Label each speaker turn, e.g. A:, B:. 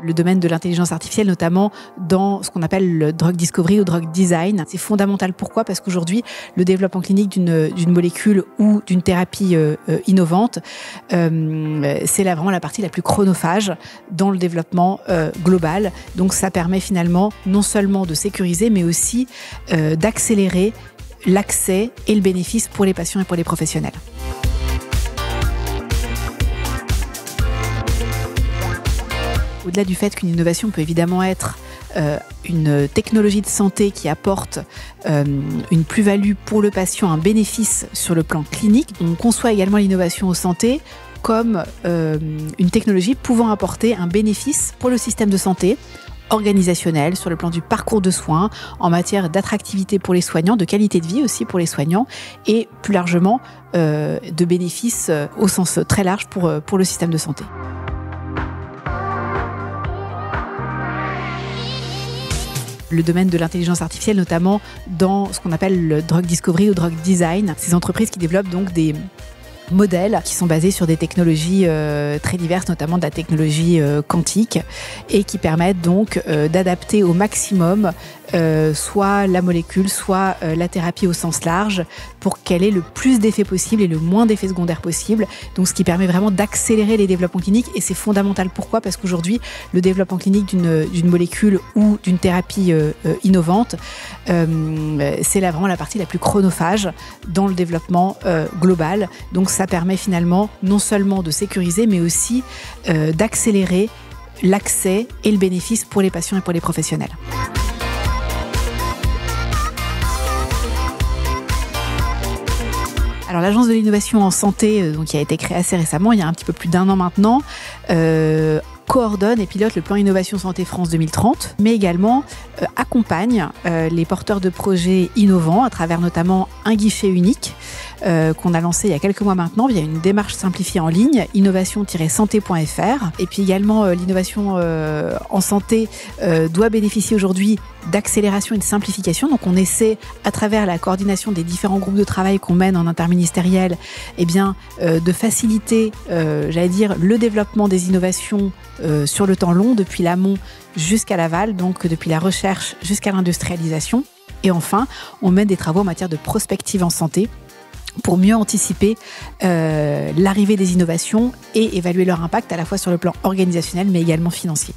A: Le domaine de l'intelligence artificielle, notamment dans ce qu'on appelle le drug discovery ou drug design. C'est fondamental. Pourquoi ? Parce qu'aujourd'hui, le développement clinique d'une molécule ou d'une thérapie innovante, c'est vraiment la partie la plus chronophage dans le développement global. Donc ça permet finalement non seulement de sécuriser, mais aussi d'accélérer l'accès et le bénéfice pour les patients et pour les professionnels. Au-delà du fait qu'une innovation peut évidemment être une technologie de santé qui apporte une plus-value pour le patient, un bénéfice sur le plan clinique, on conçoit également l'innovation en santé comme une technologie pouvant apporter un bénéfice pour le système de santé organisationnel, sur le plan du parcours de soins, en matière d'attractivité pour les soignants, de qualité de vie aussi pour les soignants, et plus largement de bénéfices au sens très large pour le système de santé. Le domaine de l'intelligence artificielle, notamment dans ce qu'on appelle le drug discovery ou drug design. Ces entreprises qui développent donc des modèles qui sont basés sur des technologies très diverses, notamment de la technologie quantique, et qui permettent donc d'adapter au maximum soit la molécule, soit la thérapie au sens large, pour qu'elle ait le plus d'effets possible et le moins d'effets secondaires possible. Donc ce qui permet vraiment d'accélérer les développements cliniques, et c'est fondamental. Pourquoi ? Parce qu'aujourd'hui, le développement clinique d'une molécule ou d'une thérapie innovante, c'est vraiment la partie la plus chronophage dans le développement global. Donc ça permet finalement non seulement de sécuriser, mais aussi d'accélérer l'accès et le bénéfice pour les patients et pour les professionnels. Alors l'Agence de l'innovation en santé, qui a été créée assez récemment, il y a un petit peu plus d'1 an maintenant, coordonne et pilote le plan Innovation Santé France 2030, mais également accompagne les porteurs de projets innovants à travers notamment un guichet unique qu'on a lancé il y a quelques mois maintenant via une démarche simplifiée en ligne, innovation-santé.fr. Et puis également l'innovation en santé doit bénéficier aujourd'hui d'accélération et de simplification. Donc on essaie, à travers la coordination des différents groupes de travail qu'on mène en interministériel, de faciliter, le développement des innovations sur le temps long, depuis l'amont jusqu'à l'aval, donc depuis la recherche jusqu'à l'industrialisation. Et enfin, on mène des travaux en matière de prospective en santé pour mieux anticiper l'arrivée des innovations et évaluer leur impact à la fois sur le plan organisationnel mais également financier.